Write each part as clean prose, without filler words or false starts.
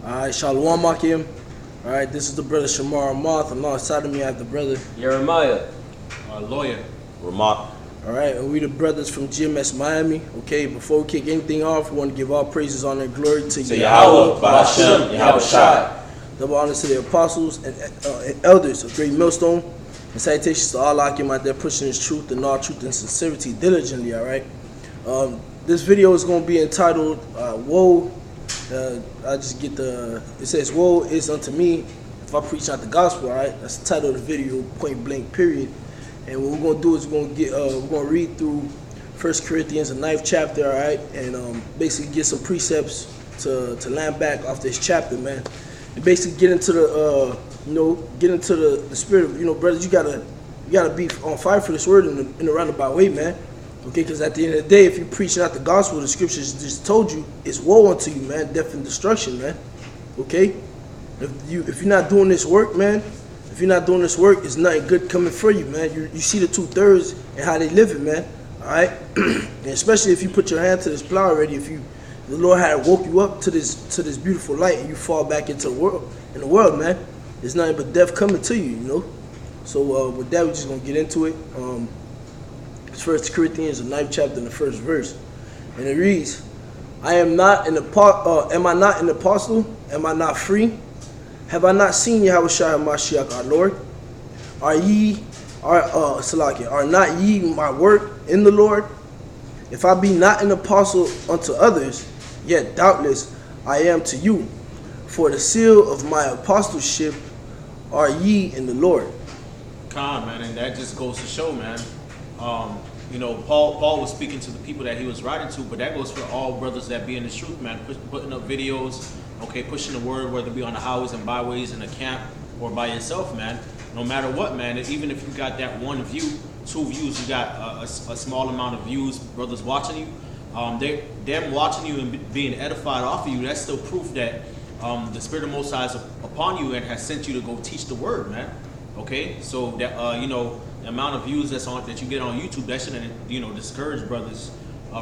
Alright, Shalom Akim. Alright, this is the brother Shamar Moth. Alongside of me, I have the brother Jeremiah. Lawyer. Ramat. Alright, and we the brothers from GMS Miami. Okay, before we kick anything off, we want to give all praises, honor, and glory to Yahweh, Ba'ashem, Yahweh Shai. Double honors to the apostles and elders of Great Millstone. And salutations to all Akim out there pushing his truth and all truth and sincerity diligently, alright? This video is going to be entitled, Woe. I just get it says, Woe is unto me if I preach not the gospel, alright? That's the title of the video, point blank, period. And what we're going to do is we're going to read through 1 Corinthians, the 9th chapter, alright? And basically get some precepts to land back off this chapter, man. And basically get into the, get into the spirit of, brothers, you gotta be on fire for this word in a roundabout way, man. Okay, because at the end of the day, if you preach not the gospel, the scriptures just told you, it's woe unto you, man, death and destruction, man. Okay? If you're not doing this work, man, if you're not doing this work, it's nothing good coming for you, man. You see the 2/3 and how they live it, man. Alright? And especially if you put your hand to this plow already, the Lord had woke you up to this beautiful light and you fall back into the world, man. There's nothing but death coming to you, So with that, we're just gonna get into it. It's 1 Corinthians, the 9th chapter, and the 1st verse, and it reads, am I not an apostle? Am I not free? Have I not seen Yahweh Shai Mashiach our Lord? Are not ye my work in the Lord? If I be not an apostle unto others, yet doubtless I am to you. For the seal of my apostleship are ye in the Lord. Con, man, and that just goes to show, man. Paul was speaking to the people that he was writing to, but that goes for all brothers that be in the truth, man. Putting up videos, pushing the word, whether it be on the highways and byways, in a camp, or by yourself, man. No matter what, man, even if you got that 1 view, 2 views, you got a small amount of views, brothers watching you, them watching you and being edified off of you, that's still proof that the Spirit of Most High is upon you and has sent you to go teach the word, man. Okay, so that the amount of views that you get on YouTube, that shouldn't discourage brothers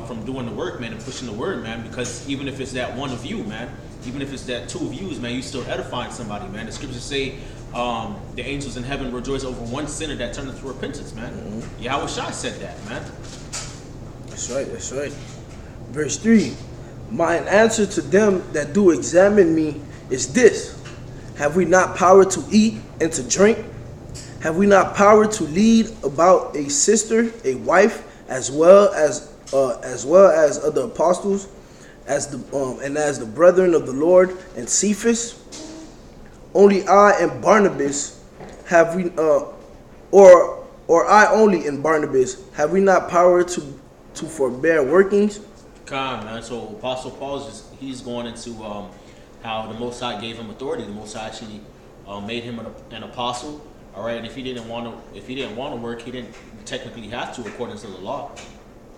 from doing the work, man, and pushing the word, man. Because even if it's that 1 view, man, even if it's that 2 views, man, you still edifying somebody, man. The scriptures say the angels in heaven rejoice over 1 sinner that turned to repentance, man. Mm-hmm. Yahweh Shai said that, man. That's right. Verse 3, mine answer to them that do examine me is this: have we not power to eat and to drink? Have we not power to lead about a sister, a wife, as well as other apostles, as the brethren of the Lord and Cephas? Only I and Barnabas have we, or I only and Barnabas have we not power to forbear workings? Con, man. So Apostle Paul he's going into how the Most High gave him authority. The Most High actually made him an apostle. All right, and if he didn't want to work, he didn't technically have to, according to the law.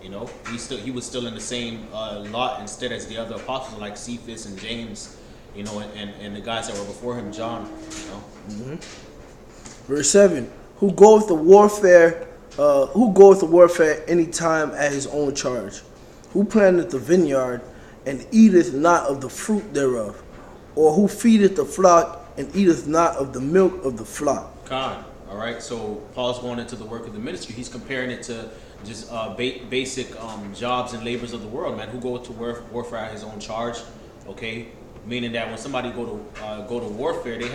He was still in the same lot instead as the other apostles like Cephas and James, and the guys that were before him, John. Mm-hmm. Verse 7: Who goeth the warfare any time at his own charge? Who planteth the vineyard and eateth not of the fruit thereof? Or who feedeth the flock and eateth not of the milk of the flock? Con. All right, so Paul's going into the work of the ministry. He's comparing it to just basic jobs and labors of the world, man, who go to warfare at his own charge. Okay, meaning that when somebody go to warfare, they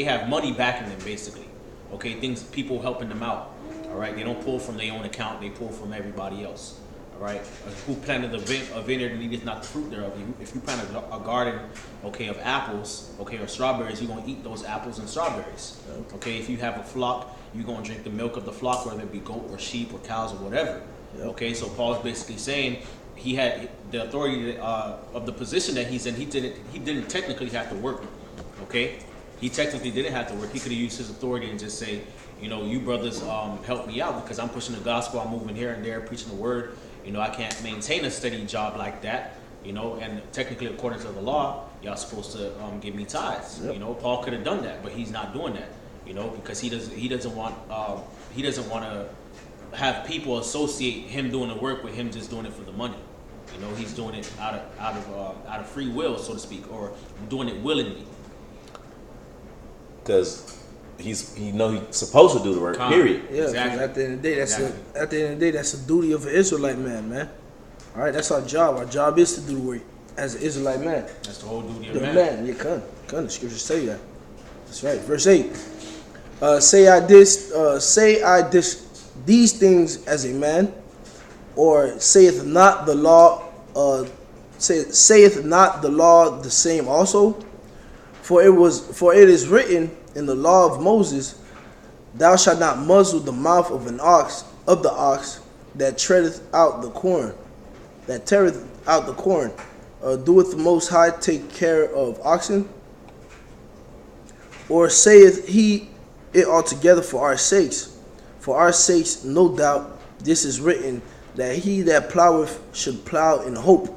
have money backing them, basically. Okay, people helping them out. All right, they don't pull from their own account; they pull from everybody else. All right, who planted a vineyard and eateth not the fruit thereof? If you plant a garden, of apples, or strawberries, you're gonna eat those apples and strawberries. Okay, if you have a flock, you're gonna drink the milk of the flock, whether it be goat or sheep or cows or whatever. Yep. Okay, so Paul's basically saying he had the authority of the position that he's in. He didn't technically have to work. Okay, he technically didn't have to work. He could have used his authority and just say, you brothers help me out because I'm pushing the gospel. I'm moving here and there, preaching the word. I can't maintain a steady job like that, and technically according to the law, y'all supposed to give me tithes. Yep. Paul could have done that, but he's not doing that, because he doesn't want to have people associate him doing the work with him just doing it for the money. You know, he's doing it out of free will, so to speak, or doing it willingly. Because he's supposed to do the work. Period. Yeah, Exactly. at the end of the day, that's the duty of an Israelite man. All right, that's our job. Our job is to do the work as an Israelite man. That's the whole duty of The man. man, you can. The scriptures say that. That's right. Verse 8. Say I dish these things as a man, or saith not the law saith not the law the same also? For it is written in the law of Moses, thou shalt not muzzle the mouth of the ox that treadeth out the corn, that teareth out the corn. Doeth the Most High take care of oxen? Or saith he it altogether for our sakes? For our sakes, no doubt, this is written, that he that ploweth should plow in hope,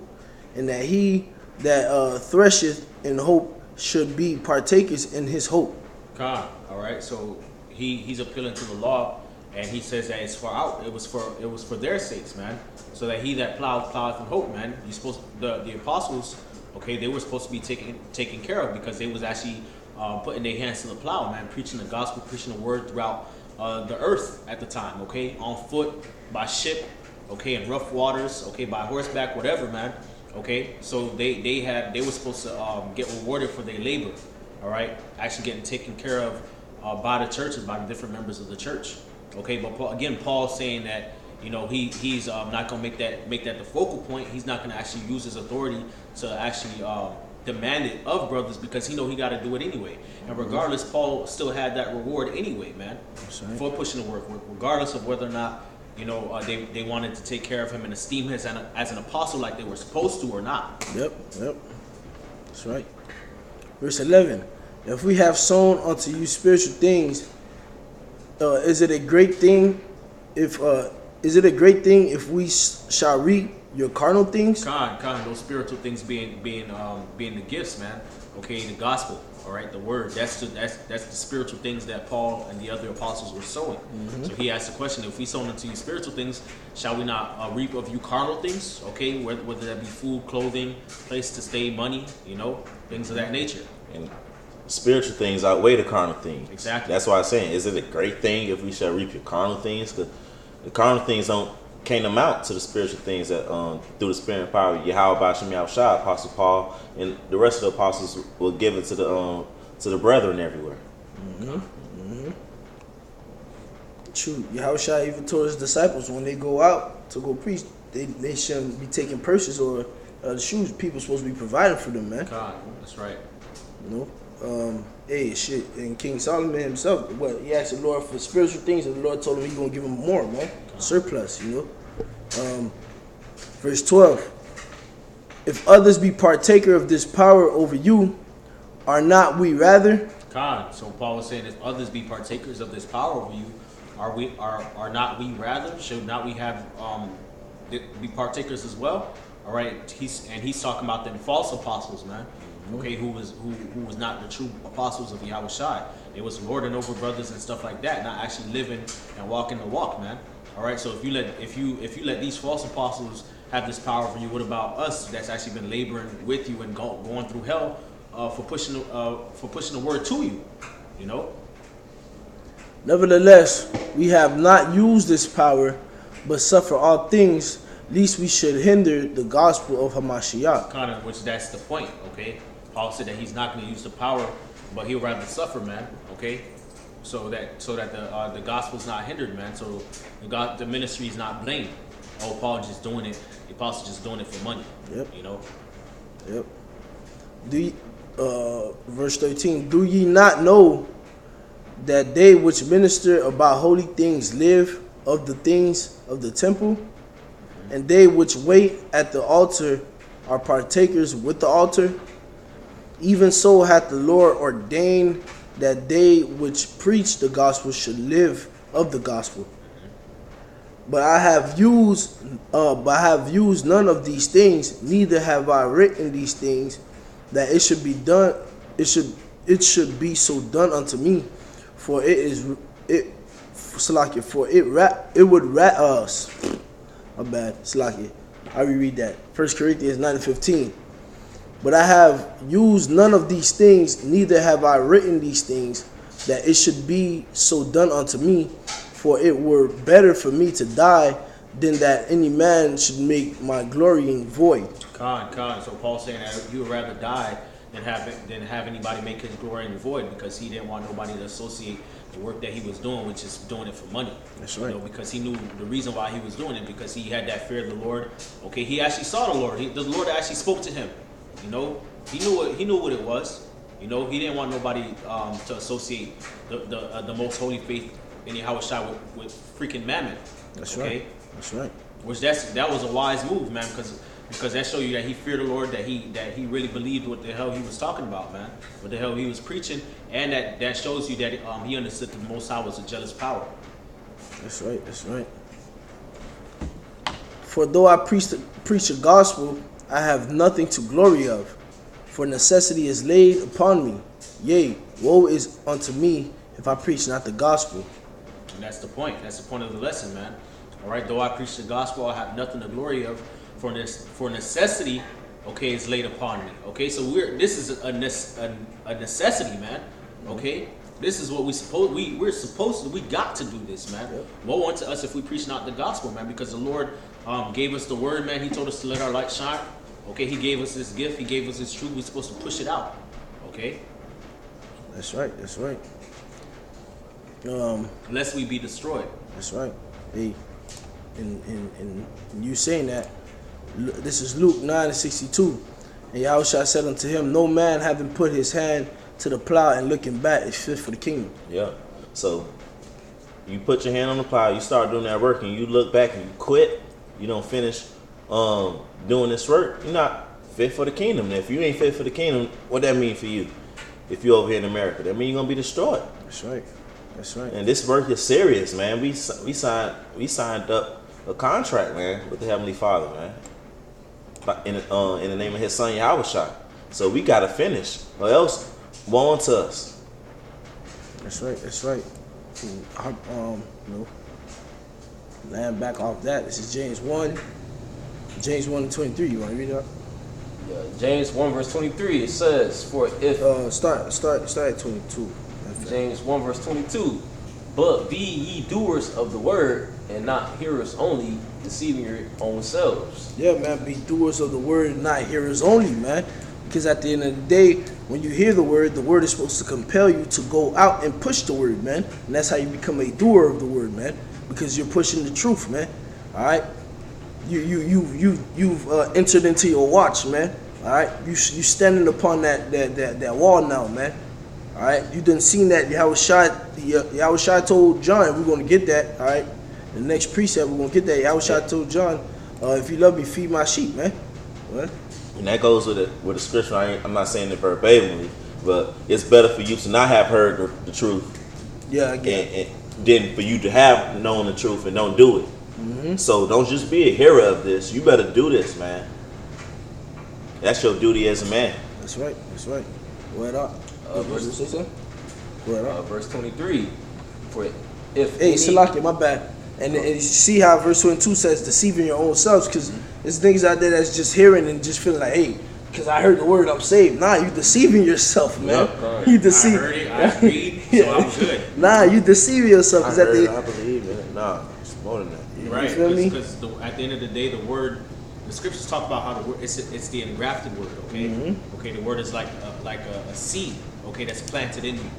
and that he that thresheth in hope should be partakers in his hope. God, all right. So he's appealing to the law, and he says that it was for their sakes, man. So that he that ploweth in hope, man. You supposed the apostles, okay, they were supposed to be taken care of because they was actually putting their hands to the plow, man, preaching the gospel, preaching the word throughout the earth at the time, okay, on foot, by ship, okay, in rough waters, okay, by horseback, whatever, man. Okay, so they were supposed to get rewarded for their labor, all right, actually getting taken care of by the churches, by the different members of the church. Okay, but Paul's saying that, you know, he's not gonna make that the focal point. He's not gonna actually use his authority to actually demand it of brothers, because he got to do it anyway. And regardless, Paul still had that reward anyway, man, for pushing the work, regardless of whether or not, you know, they wanted to take care of him and esteem him as an apostle like they were supposed to or not. Yep. That's right. Verse 11. If we have sown unto you spiritual things, is it a great thing if we shall reap your carnal things? Those spiritual things being the gifts, man. Okay, the gospel, all right, the word. That's the spiritual things that Paul and the other apostles were sowing. So he asked the question: if we sow into you spiritual things, shall we not reap of you carnal things? Okay, whether that be food, clothing, place to stay, money, you know, things of that nature. And spiritual things outweigh the carnal things. Exactly. That's why I'm saying, is it a great thing if we shall reap your carnal things? Because the carnal things can't amount to the spiritual things that through the spirit and power of Yahweh Basham Yahushua, Apostle Paul, and the rest of the apostles will give it to the brethren everywhere. True. Yahushua even told his disciples when they go out to go preach, they shouldn't be taking purses or the shoes people supposed to be providing for them, man. God, that's right. You know, and King Solomon himself, he asked the Lord for spiritual things, and the Lord told him He's gonna give him more, man, surplus. You know, verse 12. If others be partaker of this power over you, are not we rather? God. So Paul was saying, if others be partakers of this power over you, are not we rather? Should not we have be partakers as well? All right. He's talking about them false apostles, man. Okay, who was not the true apostles of Yahushua. They was lording over brothers and stuff like that, not actually living and walking the walk, man. All right, so if you let these false apostles have this power over you, what about us that's actually been laboring with you and going through hell for pushing the word to you, you know? Nevertheless, we have not used this power, but suffer all things, lest we should hinder the gospel of Hamashiach. Kind of, which that's the point, okay? Paul said that he's not going to use the power, but he'll rather suffer, man. Okay, so that the gospel's not hindered, man. So the ministry is not blamed. Oh, Paul just doing it. The apostle just doing it for money. Yep. You know. Yep. Verse 13. Do ye not know that they which minister about holy things live of the things of the temple, and they which wait at the altar are partakers with the altar? Even so hath the Lord ordained that they which preach the gospel should live of the gospel. But I have used none of these things, neither have I written these things, that it should be done. It should be so done unto me, for it would rat us. My bad, Slaki. I reread that. 1 Corinthians 9:15. But I have used none of these things, neither have I written these things, that it should be so done unto me. For it were better for me to die than that any man should make my glorying void. Con. So Paul's saying that you would rather die than have anybody make his glory in void, because he didn't want nobody to associate the work that he was doing, which is doing it for money. That's right. You know, because he knew the reason why he was doing it, because he had that fear of the Lord. Okay, he actually saw the Lord. The Lord actually spoke to him. You know, he knew what it was. You know, he didn't want nobody to associate the most holy faith in Yahweh Shai with freaking mammon. That's okay? right. That's right. Which that was a wise move, man, because that showed you that he feared the Lord, that he really believed what the hell he was talking about, man, what the hell he was preaching, and that shows you that he understood the Most High was a jealous power. That's right. That's right. For though I preach the gospel, I have nothing to glory of, for necessity is laid upon me. Yea, woe is unto me if I preach not the gospel. And that's the point. That's the point of the lesson, man. All right. Though I preach the gospel, I have nothing to glory of, for necessity, okay, is laid upon me. Okay, so this is a necessity, man. Okay, this is what we got to do this, man. Yep. Woe unto us if we preach not the gospel, man, because the Lord gave us the word, man. He told us to let our light shine. Okay, he gave us this gift. He gave us his truth. We're supposed to push it out. Okay. That's right. That's right. Lest we be destroyed. That's right. Hey, and you saying that, this is Luke 9:62. And Yahushua said unto him, no man having put his hand to the plow and looking back is fit for the kingdom. Yeah. So you put your hand on the plow, you start doing that work, and you look back and you quit. You don't finish doing this work. You're not fit for the kingdom. And if you ain't fit for the kingdom, what that mean for you? If you're over here in America, that mean you're gonna be destroyed. That's right. That's right. And this work is serious, man. We signed up a contract, man, with the Heavenly Father, man. In the name of His Son Yahushua. So we gotta finish, or else woe unto us. That's right. That's right. Land back off that. This is James 1. James 1:23. You want to read it up? Yeah, James 1 verse 23. It says, "For if start at 22. James 1 verse 22, but be ye doers of the word and not hearers only, deceiving your own selves." Yeah, man. Be doers of the word, not hearers only, man. Because at the end of the day, when you hear the word is supposed to compel you to go out and push the word, man. And that's how you become a doer of the word, man. Because you're pushing the truth, man. All right. You've entered into your watch, man. All right. You standing upon that wall now, man. All right. You done seen that Yahushua told John, we're gonna get that. All right. The next precept, we're gonna get that. Yahushua told John, if you love me, feed my sheep, man. What? And that goes with the scripture. I'm not saying it verbatimly, but it's better for you to not have heard the truth, Yeah, again. than for you to have known the truth and don't do it. Mm-hmm. So don't just be a hearer of this. You better do this, man. That's your duty as a man. That's right. That's right. Word up. Verse 23. For if Hey, Salaki, my bad. And you see how verse 22 says deceiving your own selves, because there's things out there that's just hearing and just feeling like, hey, because I heard the word, I'm saved. Nah, you deceiving yourself, man. Yep. You deceive. I heard it, I agreed, so I'm good. Nah, you deceiving yourself. I 'Cause at heard it, the I believe in it. Nah, it's more than that. Right, feel me? because at the end of the day, the scriptures talk about how the word, it's the engrafted word, okay? Mm-hmm. Okay, the word is like a seed, okay, that's planted in you.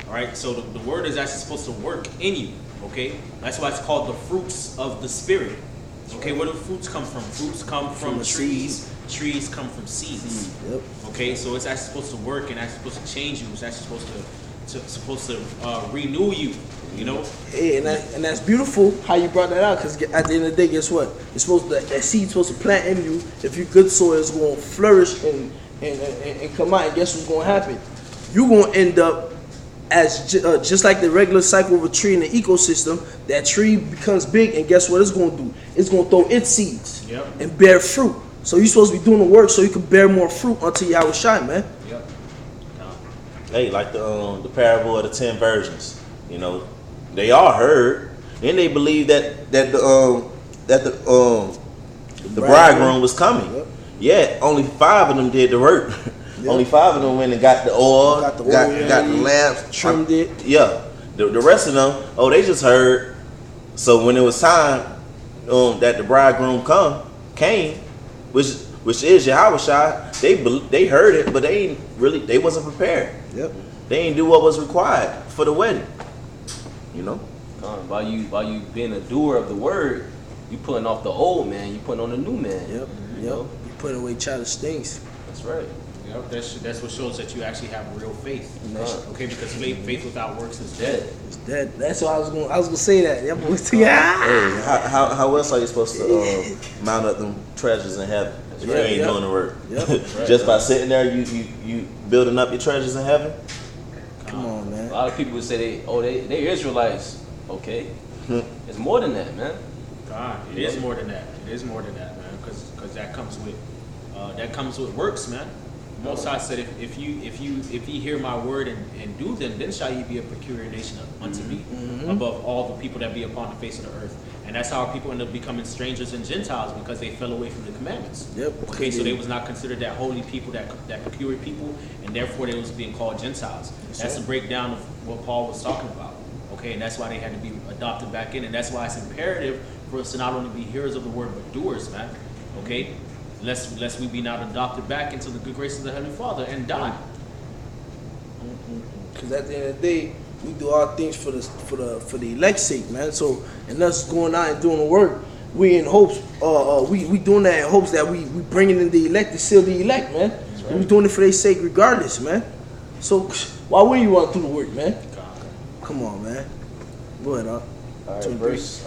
All right, so the word is actually supposed to work in you, okay? That's why it's called the fruits of the spirit. Okay, where do fruits come from? Fruits come from the trees. Trees come from seeds. Yep. Okay, so it's actually supposed to work and actually supposed to change you. It's actually supposed to renew you. You know. Hey, and that's beautiful how you brought that out, because at the end of the day, guess what? It's supposed to, that seed's supposed to plant in you. If you're good soil, it's going to flourish and come out. And guess what's going to happen? You're going to end up as just like the regular cycle of a tree in the ecosystem. That tree becomes big, and guess what it's going to do? It's going to throw its seeds and bear fruit. So you're supposed to be doing the work so you can bear more fruit until Yahushua, man. Yep. Hey, like the parable of the 10 virgins. You know, they all heard, and they believed that the The bridegroom was coming. Yep. Yeah, only 5 of them did the work. Yep. Only 5 of them went and got the oil, got the lamps, trimmed it. Yeah, the rest of them, they just heard. So when it was time that the bridegroom came, which is Yahushua, they heard it, but they wasn't prepared. Yep. They ain't do what was required for the wedding. You know. While you being a doer of the word, you putting off the old man, you putting on the new man. Yep. You know? You putting away childish things. That's right. Yep, that's what shows that you actually have real faith. Okay, because faith without works is dead. It's dead. That's what I was gonna say that. Yeah. Hey, how else are you supposed to mount up them treasures in heaven if you ain't doing the work? Yep. Just by sitting there, you building up your treasures in heaven. Come on, man. A lot of people would say they Israelites. Okay, it's more than that, man. God, it is more than that. It is more than that, man. Because that comes with works, man. Most High said, if ye hear my word and do them, then shall ye be a peculiar nation unto me, above all the people that be upon the face of the earth. And that's how people end up becoming strangers and Gentiles, because they fell away from the commandments. Yep. Okay, so they was not considered that holy people, that peculiar people, and therefore they was being called Gentiles. That's a breakdown of what Paul was talking about. Okay, and that's why they had to be adopted back in, and that's why it's imperative for us to not only be hearers of the word but doers, man. Okay, lest we be not adopted back into the good grace of the Heavenly Father and die. Because at the end of the day, we do all things for the elect's sake, man. So, and us going out and doing the work, we in hopes, we doing that in hopes that we bringing in the elect to seal the elect, man. Right. We doing it for their sake regardless, man. So, why wouldn't you want to do the work, man? Come on, man. Go ahead, All right, verse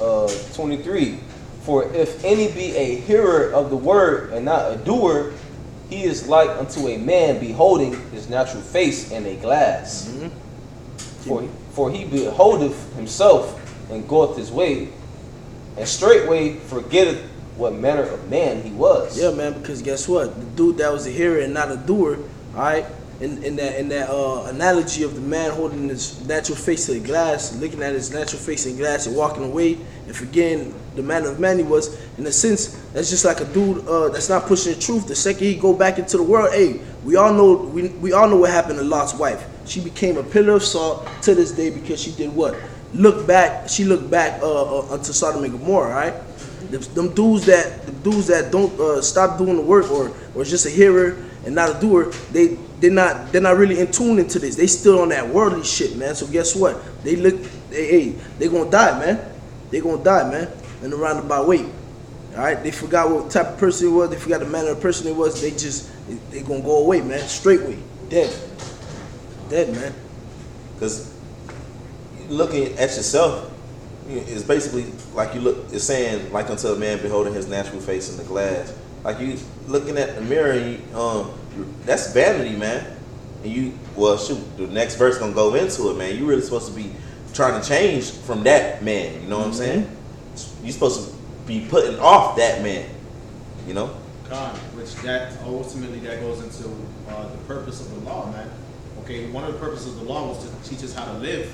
23. For if any be a hearer of the word and not a doer, he is like unto a man beholding his natural face in a glass. For he beholdeth himself and goeth his way, and straightway forgetteth what manner of man he was. Yeah, man, because guess what? The dude that was a hearer and not a doer, all right? In that analogy of the man holding his natural face to the glass, looking at his natural face in the glass and walking away and forgetting the manner of man he was, in a sense, that's just like a dude that's not pushing the truth. The second he go back into the world, hey, we all know what happened to Lot's wife. She became a pillar of salt to this day because she did what? She looked back unto Sodom and Gomorrah, right? Them dudes that don't stop doing the work or just a hearer and not a doer, they're not really in tune into this. They still on that worldly shit, man. So guess what? They gonna die, man. They gonna die, man, in a roundabout way. All right, they forgot what type of person it was. They forgot the manner of person it was. They gonna go away, man, straightway, dead, man. Because looking at yourself is basically like it's saying like unto a man beholding his natural face in the glass. Like you looking at the mirror, and that's vanity, man. And the next verse gonna go into it, man. You really supposed to be trying to change from that man. You know what I'm saying? You supposed to be putting off that man. You know. Which that ultimately goes into the purpose of the law, man. Okay, one of the purposes of the law was to teach us how to live,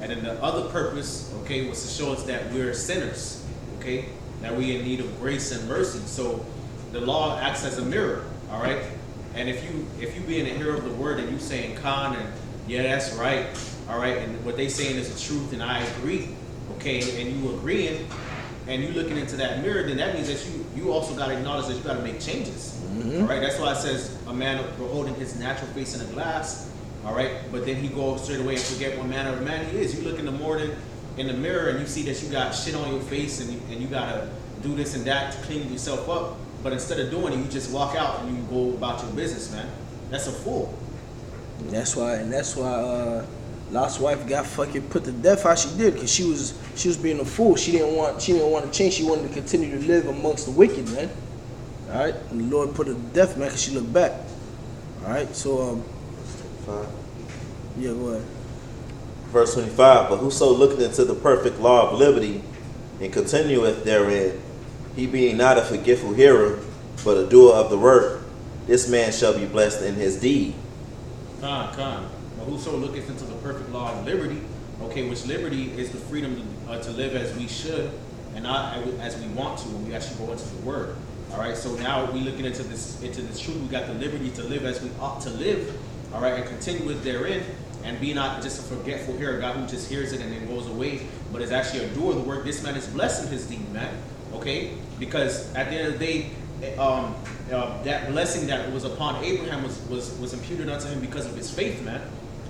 and then the other purpose, okay, was to show us that we're sinners. Okay, that we in need of grace and mercy. So the law acts as a mirror, all right? And if you being a hearer of the word and you saying Khan and yeah, that's right, all right, and what they saying is the truth and I agree, okay, and you agreeing and you looking into that mirror, then that means that you also got to acknowledge that you got to make changes, all right? That's why it says a man beholding his natural face in a glass, all right? But then he goes straight away and forget what manner of man he is. You look in the morning in the mirror and you see that you got shit on your face and you got to do this and that to clean yourself up. But instead of doing it, you just walk out and you go about your business, man. That's a fool. That's why Lot's wife got fucking put to death how she did, because she was being a fool. She didn't want to change. She wanted to continue to live amongst the wicked, man. All right, and the Lord put her to death, man, because she looked back. All right, so yeah, go ahead. Verse 25. But whoso looketh into the perfect law of liberty and continueth therein, he being not a forgetful hearer, but a doer of the work, this man shall be blessed in his deed. But whoso looketh into the perfect law of liberty, okay, which liberty is the freedom to live as we should and not as we want to when we actually go into the word. All right, so now we looking into this truth. We got the liberty to live as we ought to live. All right, and continue with therein, and be not just a forgetful hearer, God who just hears it and then goes away, but is actually a doer of the work. This man is blessing his deed, man. Okay, because at the end of the day, that blessing that was upon Abraham was imputed unto him because of his faith, man.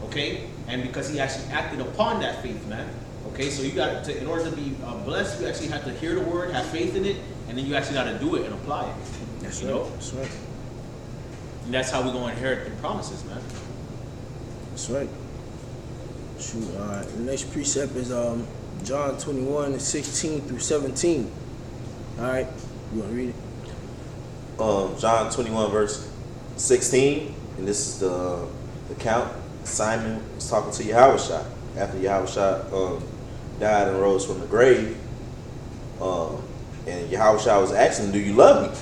Okay, and because he actually acted upon that faith, man. Okay, so you got to, in order to be blessed, you actually have to hear the word, have faith in it, and then you actually got to do it and apply it. That's you right. know? That's right. And that's how we're going to inherit the promises, man. That's right. Shoot. All right. The next precept is John 21:16 through 17. All right. You want to read it? John 21 verse 16, and this is the account. Simon was talking to Yahushua after Yahushua died and rose from the grave, and Yahushua was asking, "Do you love me?"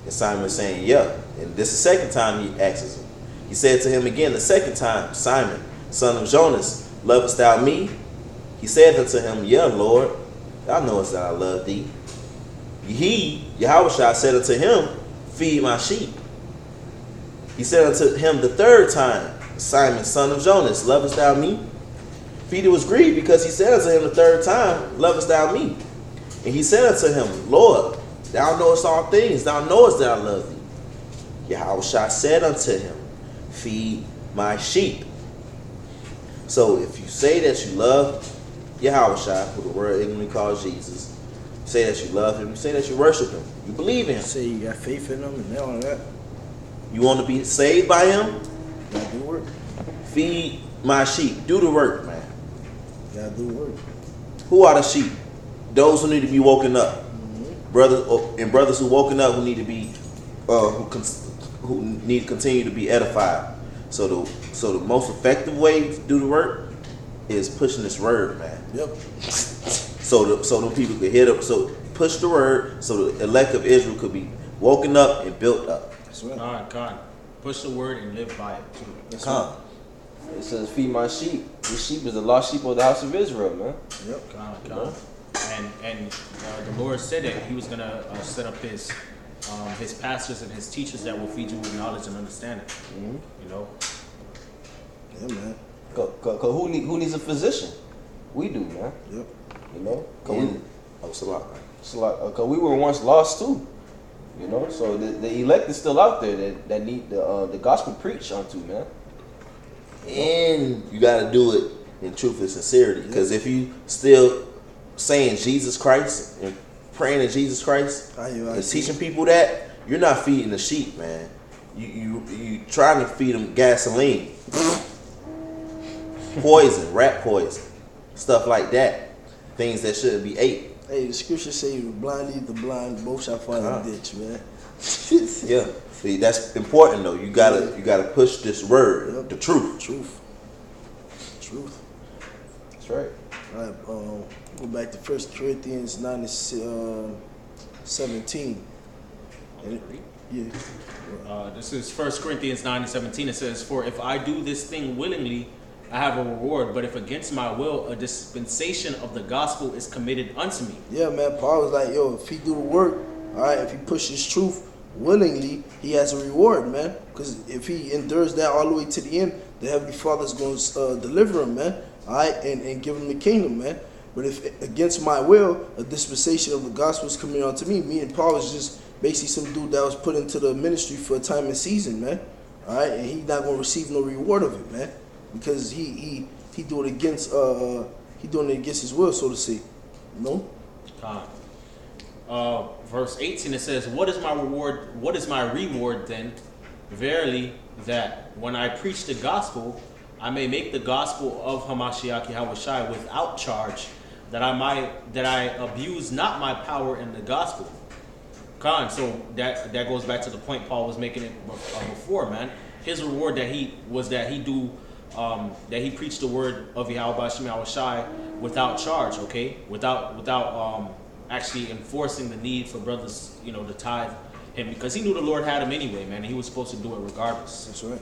And Simon was saying, "Yeah." And this is the second time he asks him. He said to him again the second time, "Simon, son of Jonas, lovest thou me?" He said unto him, "Yeah, Lord, thou knowest that I love thee." He, Yahushua, said unto him, "Feed my sheep." He said unto him the third time, "Simon, son of Jonas, lovest thou me?" Peter was grieved because he said unto him the third time, "Lovest thou me?" And he said unto him, "Lord, thou knowest all things, thou knowest that I love thee." Yahushua said unto him, "Feed my sheep." So if you say that you love Yahushua, who the world ignorantly calls Jesus, say that you love him, you say that you worship him, you believe in him, Say you got faith in them and all that. you want to be saved by him, You gotta do the work. feed my sheep. Do the work, man. You gotta do the work. Who are the sheep? Those who need to be woken up. Brothers who woken up who need to be who need to continue to be edified. So the most effective way to do the work is pushing this word, man. Yep. So them people could hit up. So push the word so the elect of Israel could be woken up and built up. That's right. God. Push the word and live by it. That's Come. right. It says, "Feed my sheep." The sheep is the lost sheep of the house of Israel, man. Yep. God. And the Lord said that He was gonna set up His pastors and His teachers that will feed you with knowledge and understanding. You know. Yeah, man. Cause who needs a physician? We do, man. Yep. You know. Cause It's a lot. it's like, cause we were once lost too. You know. So the elect is still out there that need the gospel preached unto, man. And you got to do it in truth and sincerity. Because if you still saying Jesus Christ and praying to Jesus Christ and teaching people that, you're not feeding the sheep, man. You trying to feed them gasoline, poison, rat poison, stuff like that. Things that shouldn't be ate. Hey, the scripture say the blind lead the blind, both shall fall in the ditch, man. Yeah. See, that's important though. You gotta push this word, the truth. Truth. That's right. All right, go back to 1 Corinthians 9:17. Yeah. This is 1 Corinthians 9:17. It says, "For if I do this thing willingly, I have a reward. But if against my will, a dispensation of the gospel is committed unto me." Yeah, man. Paul was like, yo, if he do the work, all right, if he pushes truth willingly, he has a reward, man. Because if he endures that all the way to the end, the Heavenly Father's going to deliver him, man. All right, and give him the kingdom, man. But if against my will, a dispensation of the gospel is coming onto me, me and Paul was just basically some dude that was put into the ministry for a time and season, man. All right, and he's not going to receive no reward of it, man, because he doing it against he doing it against his will, so to say. No. Verse 18, it says, "What is my reward? What is my reward then? Verily, that when I preach the gospel, I may make the gospel of Hamashiach Yahushua without charge, that I abuse not my power in the gospel." So that goes back to the point Paul was making it before, man. His reward that he preached the word of Yahweh Shem Yahushua without charge, okay, without actually enforcing the need for brothers, to tithe him, because he knew the Lord had him anyway, man, and he was supposed to do it regardless. That's right.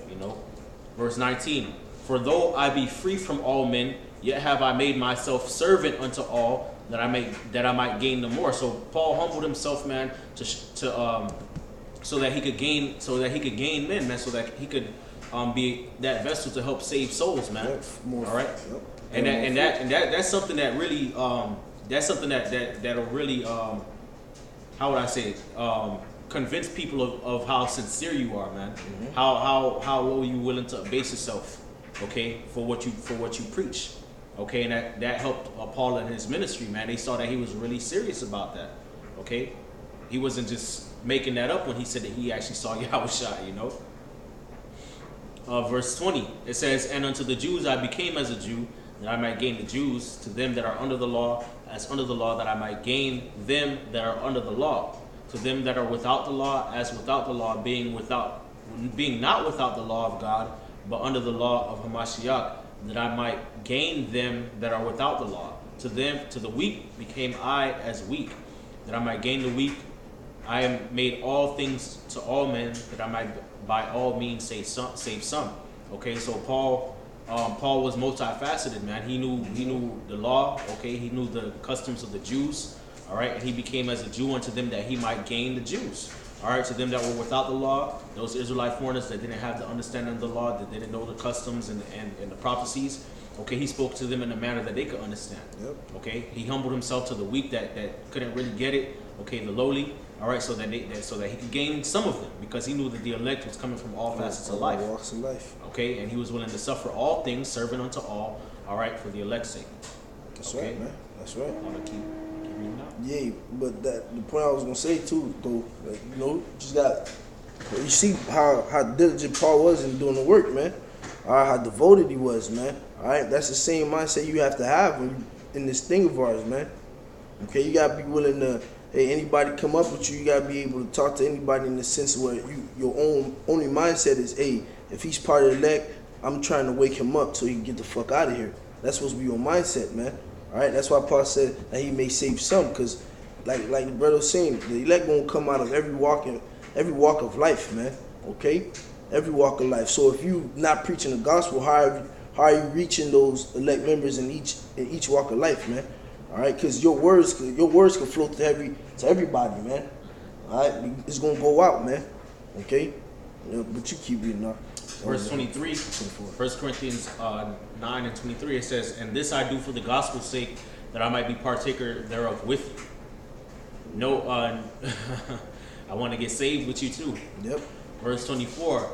Verse 19, "For though I be free from all men, yet have I made myself servant unto all, that I might gain the more. So Paul humbled himself, man, so that he could gain men, man, so that he could be that vessel to help save souls, man. More, all right, yep. that's something that really that'll really how would I say it? Convince people of how sincere you are, man. Mm-hmm. How low you willing to base yourself, okay, for what you preach, okay, and that helped Paul in his ministry, man. They saw that he was really serious about that, okay. He wasn't just making that up when he said that he actually saw Yahushua, you know. Verse 20, it says, "And unto the Jews I became as a Jew, that I might gain the Jews. To them that are under the law, as under the law, that I might gain them that are under the law. To them that are without the law, as without the law, being not without the law of God, but under the law of Hamashiach, that I might gain them that are without the law. To the weak became I as weak, that I might gain the weak. I am made all things to all men, that I might by all means save some." Okay, so Paul was multifaceted, man. He knew the law, okay. He knew the customs of the Jews, all right. And he became as a Jew unto them that he might gain the Jews, all right. To them that were without the law, those Israelite foreigners that didn't have the understanding of the law, that didn't know the customs and the prophecies. Okay, he spoke to them in a manner that they could understand. Yep. Okay, he humbled himself to the weak that couldn't really get it. Okay, the lowly. All right, so that he could gain some of them, because he knew that the elect was coming from all facets of life. Walks of life. Okay, and he was willing to suffer all things, serving unto all. All right, for the elect's sake. That's Okay. right, man. That's right. I'm gonna keep reading out. Yeah, but the point I was gonna say too, though, like, you know, just got you see how diligent Paul was in doing the work, man. All right, how devoted he was, man. All right, that's the same mindset you have to have when you, in this thing of ours, man. Okay, you gotta be willing to. Hey, anybody come up with you, you gotta be able to talk to anybody in the sense where your only mindset is, hey, if he's part of the elect, I'm trying to wake him up so he can get the fuck out of here. That's supposed to be your mindset, man. All right, that's why Paul said that he may save some, because like the brother was saying, the elect gonna come out of every walk of life, man. Okay, every walk of life. So if you not preaching the gospel, how are you reaching those elect members in each walk of life, man? All right, because your words can flow to everybody, man. All right, it's gonna go out, man. Okay, but you keep reading now. Verse 23, 1 Corinthians 9 and 23, it says, "And this I do for the gospel's sake, that I might be partaker thereof with you." No, I want to get saved with you too. Yep. Verse 24.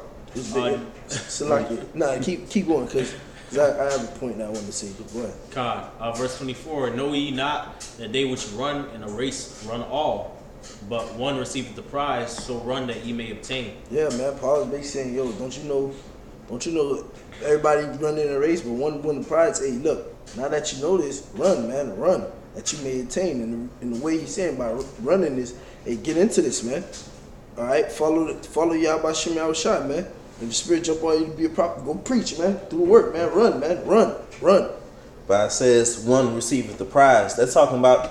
Nah, keep going, because I have a point that I want to say. But go ahead. God, verse 24. "Know ye not that they which run in a race run all, but one receiveth the prize, so run that ye may obtain." Yeah, man. Paul is basically saying, yo, don't you know everybody running a race, but one win the prize. Hey, look, now that you know this, run, man, run that you may attain. And the way he's saying by running this, hey, get into this, man. All right, follow Yahweh Shem Yahushua, man. If the spirit jump on you to be a prophet, go preach, man. Do the work, man. Run, man. Run. But it says one receiveth the prize. That's talking about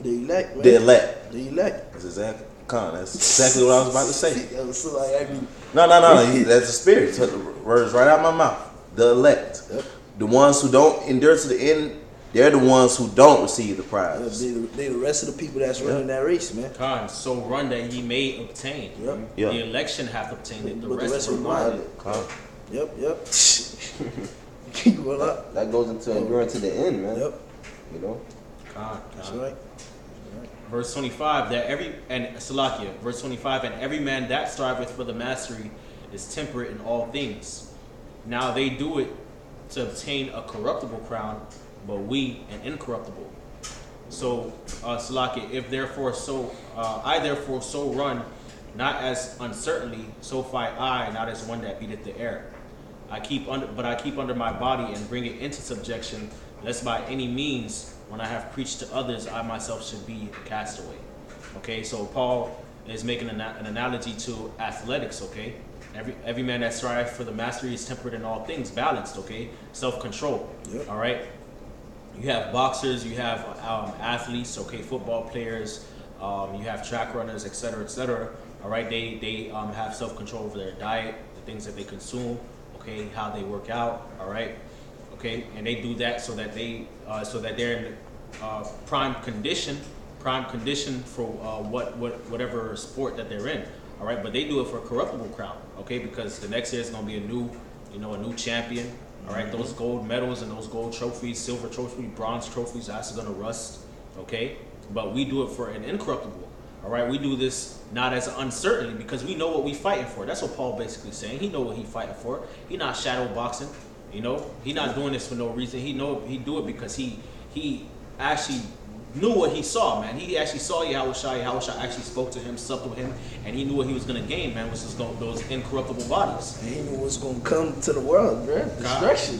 The elect, man. the elect. The elect. That's exactly what I was about to say. So, like, I mean, No. That's the spirit. Took the words right out of my mouth. The elect. Yep. The ones who don't endure to the end, they're the ones who don't receive the prize. they the rest of the people that's running that race, man. God, so run that ye may obtain. Yep. Yep. The election hath obtained it. The But rest of are them blinded. Yep. Keep going up. That goes into enduring to the end, man. Yep. You know? God. That's right. Verse 25, verse 25, "And every man that striveth for the mastery is temperate in all things. Now they do it to obtain a corruptible crown, but we an incorruptible." So, Salakia, I therefore so run, not as uncertainly, so fight I, not as one that beateth the air. I keep under my body and bring it into subjection, lest by any means, when I have preached to others, I myself should be a castaway. Okay, so Paul is making an analogy to athletics. Okay, every man that strives for the mastery is tempered in all things, balanced. Okay, self-control. Yep. All right. You have boxers, you have athletes. Okay, football players. You have track runners, etc., etc. All right, they have self-control over their diet, the things that they consume. Okay, how they work out. All right. Okay, and they do that so that they're prime condition for whatever sport that they're in. All right, but they do it for a corruptible crown. Okay, because the next year is going to be a new champion. All right, those gold medals and those gold trophies, silver trophies, bronze trophies, that's going to rust. Okay, but we do it for an incorruptible. All right, we do this not as an uncertainty because we know what we fighting for. That's what Paul basically saying. He know what he fighting for. He not shadow boxing. You know, he not doing this for no reason. He do it because he actually knew what he saw, man. He actually saw Yahushua. Yahushua actually spoke to him, supped with him, and he knew what he was going to gain, man, which is those incorruptible bodies. And he knew what's going to come to the world, bro. Destruction.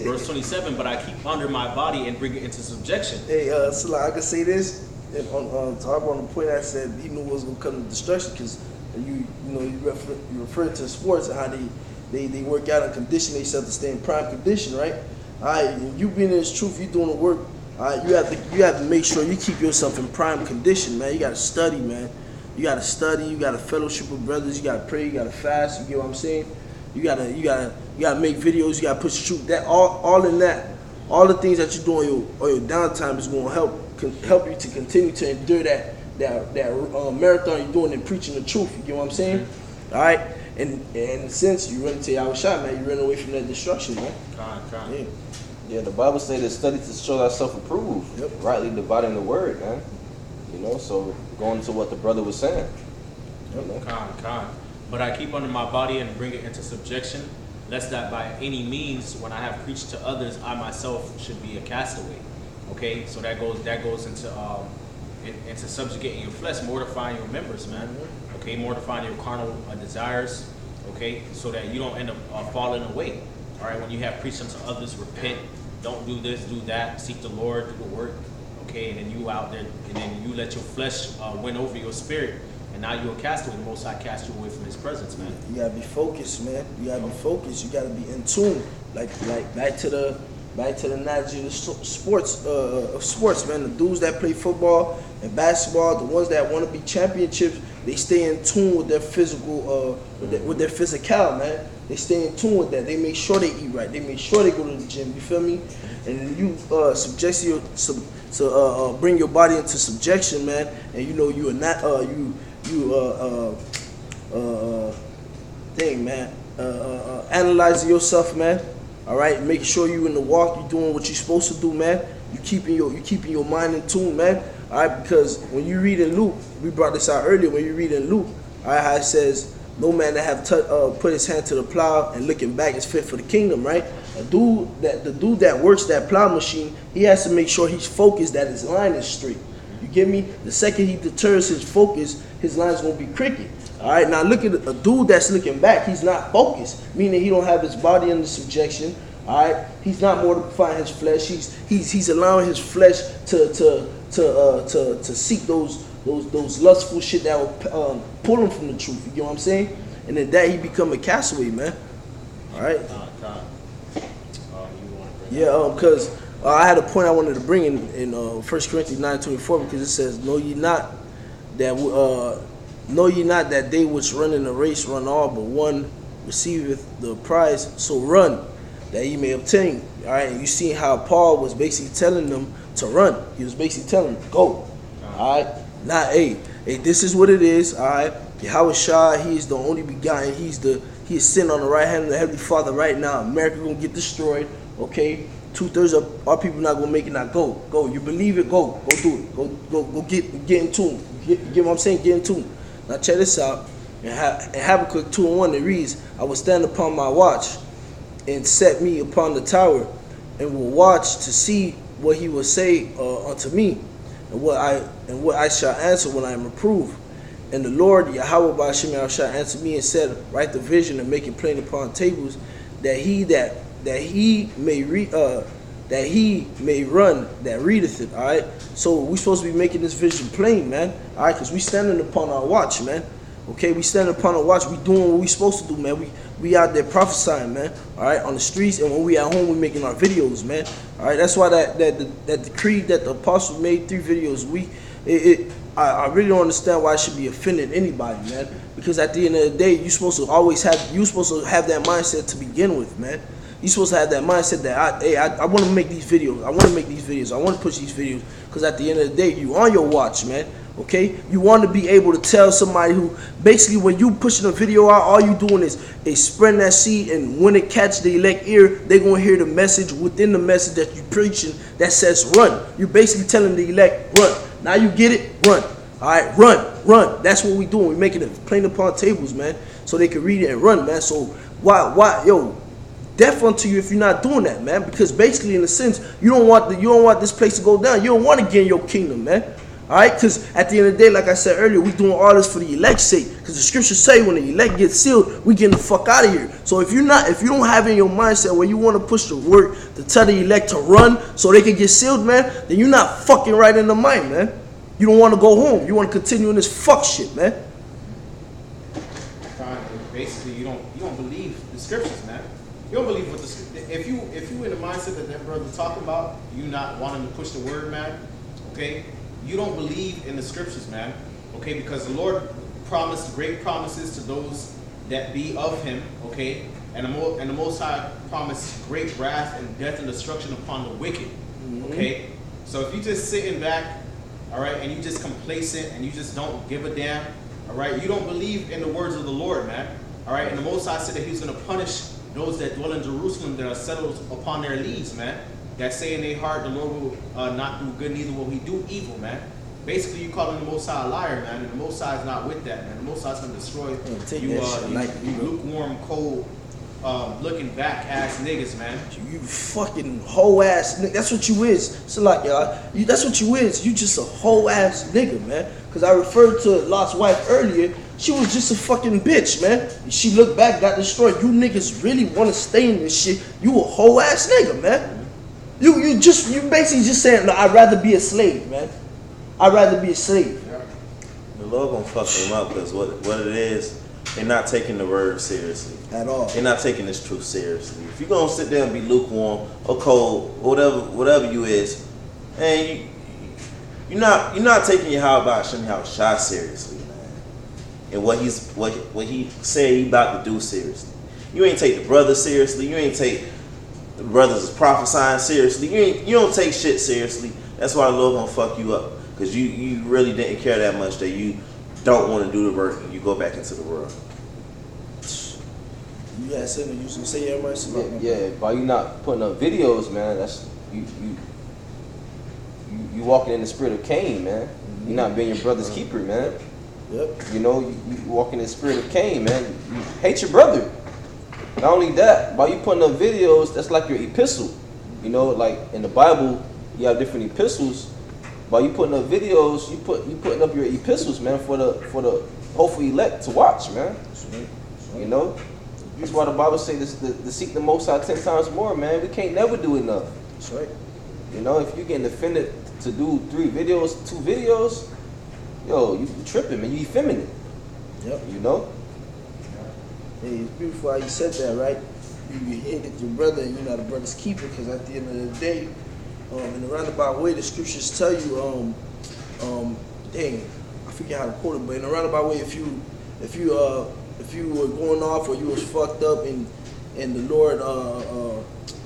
Verse 27, but I keep under my body and bring it into subjection. Hey, so I can say this. On the point I said he knew what was going to come to destruction because you refer to sports and how they work out and condition themselves to stay in prime condition, right? All right, you being in this truth, you doing the work. You have to make sure you keep yourself in prime condition, man. You gotta study, man. You gotta study. You gotta fellowship with brothers. You gotta pray. You gotta fast. You get what I'm saying? You gotta make videos. You gotta push the truth. That all in that, all the things that you do on your downtime is gonna help you to continue to endure that marathon you're doing and preaching the truth. You get what I'm saying? All right. And since you run into Yahushua, man, you run away from that destruction, man. Yeah. Yeah, the Bible says that study to show thyself approved, rightly dividing the word, man. You know, so going to what the brother was saying. But I keep under my body and bring it into subjection, lest that by any means, when I have preached to others, I myself should be a castaway. Okay, so that goes into subjugating your flesh, mortifying your members, man. Okay, mortifying your carnal desires. Okay, so that you don't end up falling away. All right, when you have preached unto others, repent, don't do this, do that, seek the Lord, do the work, okay, and then you out there, and then you let your flesh win over your spirit, and now you're a castaway. The Most High cast you away from His presence, man. You gotta be focused, man. You gotta be focused. You gotta be in tune. Like back to the analogy of sports, man. The dudes that play football and basketball, the ones that want to be championships, they stay in tune with their physical, with their physical, man. They stay in tune with that. They make sure they eat right. They make sure they go to the gym. You feel me? And you bring your body into subjection, man. And you know you are not analyzing yourself, man. All right, making sure you in the walk. You doing what you're supposed to do, man. You keeping your mind in tune, man. All right, because when you read in Luke, we brought this out earlier. When you read in Luke, all right, how it says, no man that have put his hand to the plow and looking back is fit for the kingdom, right? The dude that works that plow machine, he has to make sure he's focused, that his line is straight. You get me? The second he deters his focus, his line's gonna be crooked. All right, now look at a dude that's looking back. He's not focused, meaning he don't have his body under subjection. All right, he's not mortifying his flesh. He's allowing his flesh to seek those lustful shit that will pull him from the truth. You get what I'm saying? And then that he become a castaway, man. All right. Because I had a point I wanted to bring in 1 Corinthians 9:24, because it says, Know ye not that they which run in the race run all, but one receiveth the prize. So run, that ye may obtain. All right. And you see how Paul was basically telling them to run. He was basically telling them, go. All right. Not, hey, this is what it is. All right. Yahushua, he is the only begotten. He is sitting on the right hand of the Heavenly Father right now. America gonna get destroyed. Okay. 2/3 of our people not gonna make it. Now go. You believe it? Go do it. Go get in tune. Get what I'm saying? Get in tune. Now check this out. In Habakkuk 2:1 it reads, I will stand upon my watch and set me upon the tower, and will watch to see what he will say unto me, and what I shall answer when I am reproved. And the Lord Yahweh Ba'Shem shall answer me and said, write the vision and make it plain upon tables, that he may run that readeth it. All right. So we supposed to be making this vision plain, man. All right, because we standing upon our watch, man. Okay, we standing upon our watch. We doing what we supposed to do, man. We out there prophesying, man. All right, on the streets, and when we at home, we making our videos, man. All right, that's why that decree that the apostle made 3 videos a week. I really don't understand why it should be offending anybody, man. Because at the end of the day, you're supposed to have that mindset to begin with, man. You supposed to have that mindset that I want to make these videos. I want to make these videos. I want to push these videos because at the end of the day, you on your watch, man. Okay, you want to be able to tell somebody who basically when you pushing a video out, all you doing is spreading that seed, and when it catch the elect ear, they gonna hear the message within the message that you preaching that says run. You basically telling the elect run. Now you get it, run. All right, run. That's what we doing. We making it plain upon tables, man, so they can read it and run, man. So why, yo, death unto you if you're not doing that, man. Because basically, in a sense, you don't want this place to go down. You don't want to get in your kingdom, man. All right, because at the end of the day, like I said earlier, we doing all this for the elect's sake. Because the scriptures say when the elect gets sealed, we getting the fuck out of here. So if you don't have in your mindset where you want to push the word to tell the elect to run so they can get sealed, man, then you're not fucking right in the mind, man. You don't want to go home. You want to continue in this fuck shit, man. Basically, you don't believe the scriptures, man. You don't believe what if you in the mindset that brother's talking about, you not wanting to push the word, man. Okay. You don't believe in the scriptures, man, okay? Because the Lord promised great promises to those that be of Him, okay? And the Most High promised great wrath and death and destruction upon the wicked, okay? So if you just sitting back, all right, and you just complacent and you just don't give a damn, all right, you don't believe in the words of the Lord, man, all right? And the Most High said that He was going to punish those that dwell in Jerusalem that are settled upon their leads, man. That say in their heart, the Lord will not do good, neither will He do evil, man. Basically, you calling the Most High a liar, man, and the Most High is not with that, man. The Most High is going to destroy you lukewarm, cold, looking back ass niggas, man. You fucking hoe ass nigga. That's what you is. So like, y'all, that's what you is. You just a hoe ass nigga, man. Because I referred to Lot's wife earlier. She was just a fucking bitch, man. She looked back, got destroyed. You niggas really want to stay in this shit. You a hoe ass nigga, man. You basically just saying, no, I'd rather be a slave, man. I'd rather be a slave. The Lord gonna fuck them up because what it is, they're not taking the word seriously at all. They're not taking this truth seriously. If you're gonna sit there and be lukewarm or cold, whatever you is, and you're not taking Yahweh Shem Yahushua seriously, man. And what he said he about to do seriously. You ain't take the brother seriously. You ain't take the brothers is prophesying seriously. You don't take shit seriously. That's why the Lord gonna fuck you up. Because you really didn't care that much that you don't want to do the work and you go back into the world. You had something you was gonna say, everybody? Yeah, by you not putting up videos, man, that's you walking in the spirit of Cain, man. You're not being your brother's keeper, man. Yep. You know, you walking in the spirit of Cain, man. You hate your brother. Not only that, by you putting up videos, that's like your epistle. You know, like in the Bible, you have different epistles. By you putting up videos, you putting up your epistles, man, for the hopefully elect to watch, man. You know, that's why the Bible says this: to seek the Most High 10 times more, man. We can't never do enough. That's right. You know, if you're getting offended to do 2 videos, yo, you tripping, man. You effeminate. Yep. You know. Hey, it's beautiful how you said that, right? You hated your brother and you're not a brother's keeper, because at the end of the day, in a roundabout way, the scriptures tell you, dang, I forget how to quote it, but in a roundabout way, if you were going off or you was fucked up and the Lord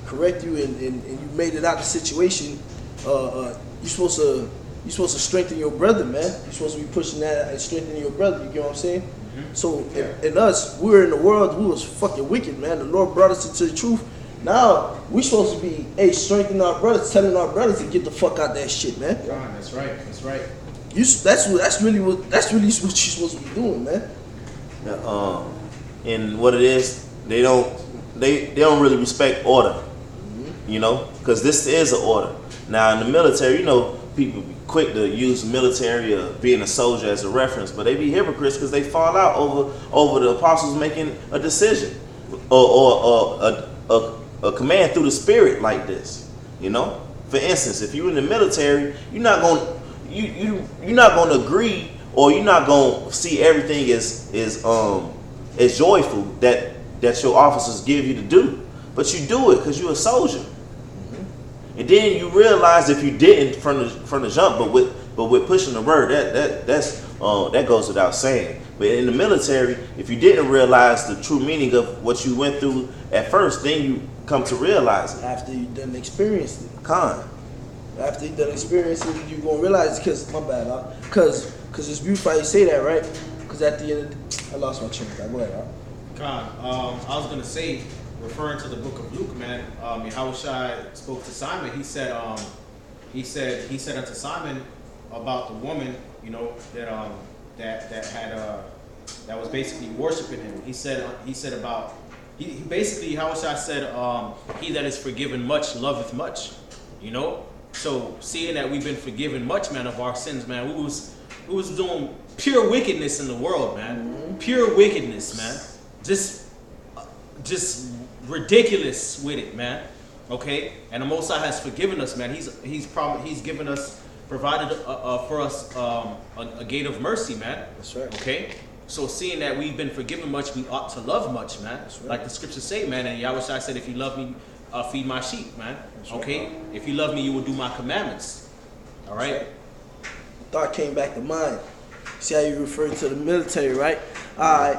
correct you and you made it out of the situation, you're supposed to strengthen your brother, man. You're supposed to be pushing that and strengthening your brother. You get what I'm saying? Mm-hmm. So in us, we were in the world, we was fucking wicked, man. The Lord brought us into the truth. Now we supposed to be strengthening our brothers, telling our brothers to get the fuck out that shit, man. That's right. That's right. That's really what you're supposed to be doing, man. And what it is, they don't really respect order, you know, because this is an order. Now in the military, you know, people be quick to use military or being a soldier as a reference, but they be hypocrites because they fall out over the apostles making a decision or a command through the spirit like this, you know. For instance, if you're in the military, you're not going to agree, or you're not going to see everything as joyful that your officers give you to do, but you do it because you're a soldier. And then you realize if you didn't from the jump, but with pushing the word, that goes without saying. But in the military, if you didn't realize the true meaning of what you went through at first, then you come to realize it. After you done experienced it. Con. After you done experiencing it, you gonna realize, because my bad, because it's beautiful how you say that, right? Because at the end of I lost my train of thought. Go ahead, Con, I was gonna say, referring to the book of Luke, man, Yahushua spoke to Simon. He said unto Simon about the woman, you know, that was basically worshiping him. He said about basically Yahushua said, he that is forgiven much loveth much, you know. So seeing that we've been forgiven much, man, of our sins, man, we was doing pure wickedness in the world, man. Pure wickedness, man. Just ridiculous with it, man. Okay, and the Most High has forgiven us, man. He's given us, provided for us a gate of mercy, man. That's right. Okay, so seeing that we've been forgiven much, we ought to love much, man. That's right. Like the scriptures say, man. And Yahushua said, if you love me, feed my sheep, man. That's right. Okay, if you love me, you will do my commandments. All right. Right. Thought came back to mind. See how you referred to the military, right? Alright.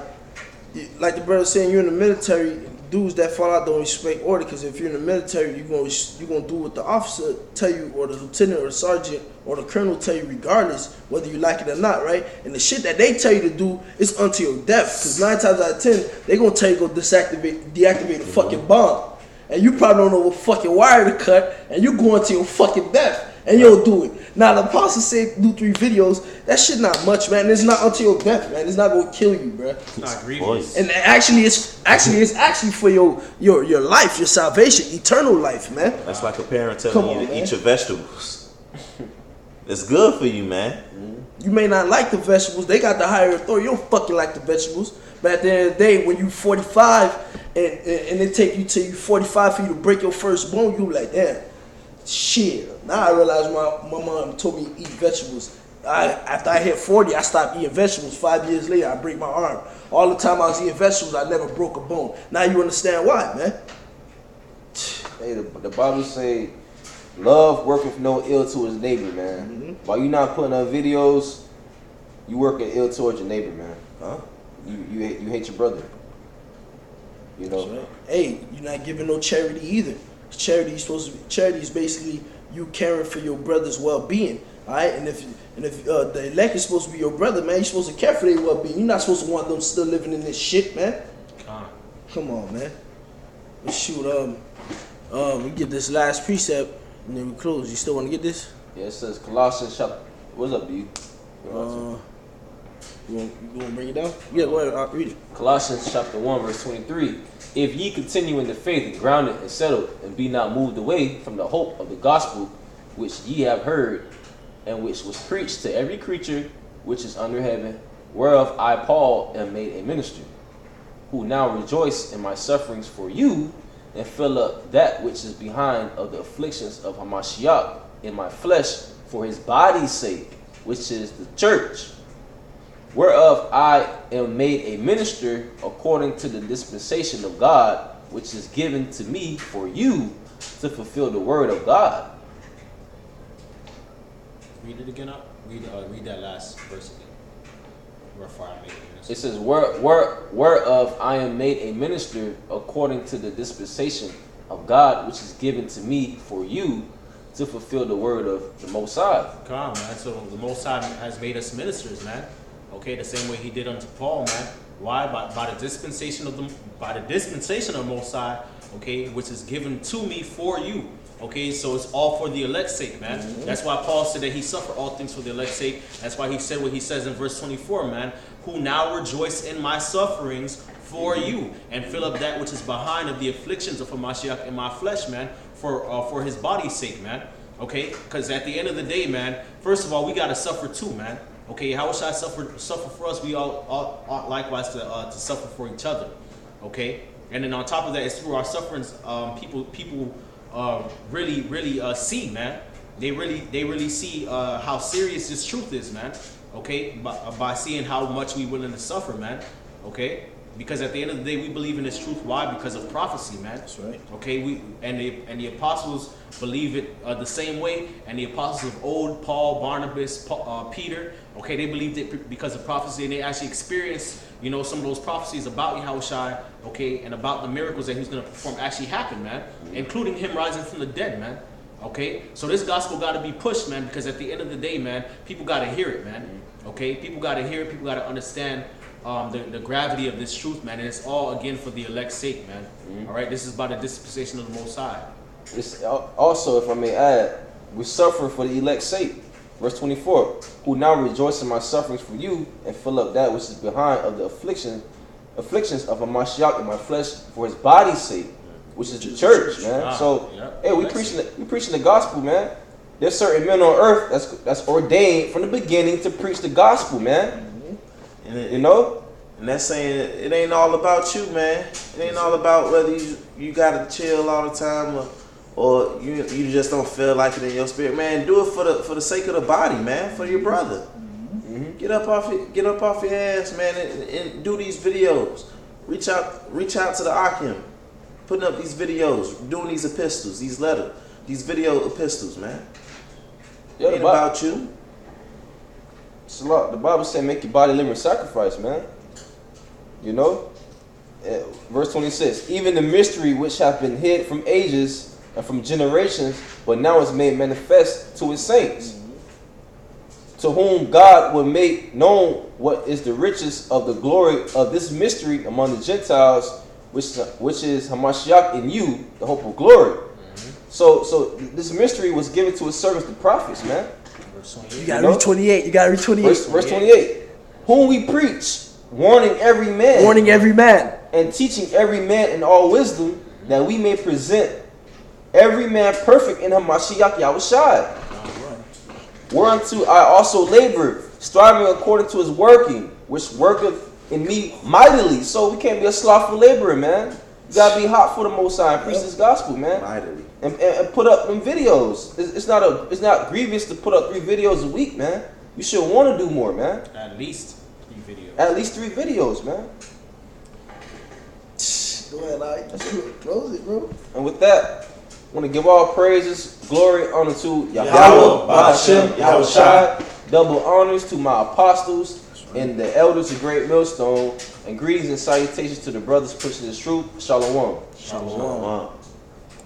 Like the brother saying, you're in the military, dudes that fall out don't respect order, because if you're in the military, you're gonna do what the officer tell you, or the lieutenant or the sergeant or the colonel tell you, regardless whether you like it or not, right? And the shit that they tell you to do is unto your death, because 9 times out of 10 they gonna tell you to go deactivate the fucking bomb, and you probably don't know what fucking wire to cut, and you going to your fucking death. And you'll do it. Now the apostle said do 3 videos. That shit not much, man. It's not until your death, man. It's not gonna kill you, bro. It's not grievous. And actually, it's actually for your life, your salvation, eternal life, man. That's like a parent Come telling on, you to man. eat your vegetables. It's good for you, man. You may not like the vegetables. They got the higher authority. You don't fucking like the vegetables. But at the end of the day, when you 45 and it take you till you 45 for you to break your first bone, you like, damn, shit. Now I realize my mom told me to eat vegetables. After I hit 40, I stopped eating vegetables. 5 years later, I break my arm. All the time I was eating vegetables, I never broke a bone. Now you understand why, man. Hey, the Bible say, love worketh no ill to his neighbor, man. While you not putting up videos, you working ill towards your neighbor, man. Huh? You hate your brother. You know. Right. Hey, you're not giving no charity either. Charity is basically you caring for your brother's well-being. All right, and if the elect is supposed to be your brother, man, you're supposed to care for their well-being. You're not supposed to want them still living in this shit, man. Come on, man. Let's shoot. We get this last precept, and then we close. You still want to get this? Yeah, it says Colossians chapter. What's up, B? You want to bring it down? Yeah, go ahead. I'll read it. Colossians chapter 1, verse 23. If ye continue in the faith, and grounded and settled, and be not moved away from the hope of the gospel which ye have heard, and which was preached to every creature which is under heaven, whereof I, Paul, am made a minister, who now rejoice in my sufferings for you, and fill up that which is behind of the afflictions of Hamashiach in my flesh for his body's sake, which is the church, whereof I am made a minister according to the dispensation of God, which is given to me for you to fulfill the word of God. Read it again up. Read that last verse again. Wherefore I make a minister. It says, whereof I am made a minister according to the dispensation of God, which is given to me for you to fulfill the word of the Most High. Come on, man. So the Most High has made us ministers, man. Okay, the same way He did unto Paul, man. Why? By the dispensation of Most High, okay, which is given to me for you. Okay, so it's all for the elect's sake, man. That's why Paul said that he suffered all things for the elect's sake. That's why he said what he says in verse 24, man. Who now rejoice in my sufferings for you, and fill up that which is behind of the afflictions of Hamashiach in my flesh, man, for his body's sake, man. Okay, because at the end of the day, man, first of all, we gotta suffer too, man. Okay, how should I suffer for us? We all ought likewise to suffer for each other. Okay, and then on top of that, it's through our sufferings, people really see, man. They really see how serious this truth is, man. Okay, by seeing how much we willing to suffer, man. Okay, Because at the end of the day, we believe in this truth. Why? Because of prophecy, man. That's right. Okay, the apostles believe it the same way, and the apostles of old, Paul, Barnabas, Peter, okay, they believed it because of prophecy, and they actually experienced, you know, some of those prophecies about Yahushua, okay, and about the miracles that he was going to perform actually happened, man, including him rising from the dead, man. Okay, so this gospel got to be pushed, man, because at the end of the day, man, people got to hear it, man. Okay, people got to hear it. People got to understand the gravity of this truth, man, and it's all again for the elect's sake, man. All right, this is by the dispensation of the Most High. It's also, if I may add, we suffer for the elect's sake. Verse 24, who now rejoice in my sufferings for you, and fill up that which is behind of the afflictions of a Mashiach in my flesh for his body's sake, which is the church, man. So, hey, we preaching the gospel, man. There's certain men on earth that's ordained from the beginning to preach the gospel, man. And You know? And that's saying it ain't all about you, man. It ain't all about whether you gotta chill all the time or you just don't feel like it in your spirit, man. Do it for the sake of the body, man, for your brother. Mm-hmm. Get up off your ass, man, and do these videos. Reach out to the Akim, putting up these videos, doing these epistles, these letters, these video epistles, man. Yeah, It ain't about you. It's a lot. The Bible said make your body living sacrifice, man. You know? Verse 26, even the mystery which hath been hid from ages and from generations, but now is made manifest to his saints, to whom God will make known what is the riches of the glory of this mystery among the Gentiles, which is Hamashiach in you, the hope of glory. So this mystery was given to his servants, the prophets, man. You gotta read 28. You gotta read 28. Verse 28. Whom we preach, warning every man. Warning every man. And teaching every man in all wisdom, that we may present every man perfect in Hamashiach Yahushua. Whereunto I also labor, striving according to his working, which worketh in me mightily. So we can't be a slothful laborer, man. You gotta be hot for the Most High and preach this gospel, man. Mightily. And put up them videos. It's not grievous to put up 3 videos a week, man. You should want to do more, man. At least 3 videos. At least 3 videos, man. Go ahead, like, close it, bro. And with that, I want to give all praises, glory, honor to Yahweh, Yahweh, Ba'ashem, Yahushua. Double honors to my apostles and the elders of Great Millstone. And greetings and salutations to the brothers pushing this truth. Shalom. Shalom.